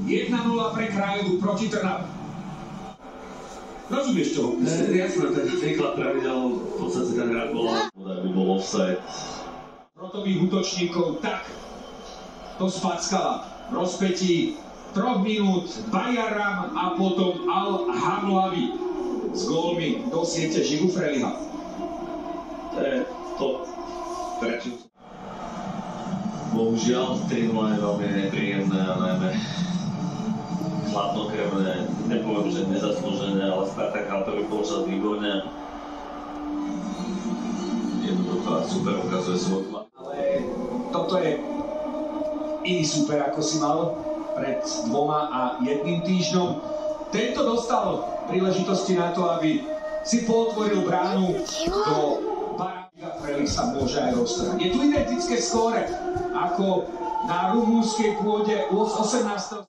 1-0 pre Kráľovu proti Trnave. Rozumieš čo? Jasné, ten výklad pravidel v podstate ten hra bola, by bol offside. Protových útočníkov tak to spackala v rozpätí 3 minút Bajaram a potom Al-Hamlavi s gólmi do siete Žigu Freliha. To je top. Prečo? Bohužiaľ, 3-0 je veľmi nepríjemné a najmä chladnokrevné. Nepoviem, že nezaslúžené, ale Spartak hral prvý polčas výborne. Jednoducho super ukazuje svoj klad. Ale toto je iný super, ako si mal pred 2 a 1 týždňom. Tento dostal príležitosti na to, aby si potvoril bránu do Baráka. Frelih sa môže aj roztrhať. Je tu identické skóre ako na rumúnskej pôde 18.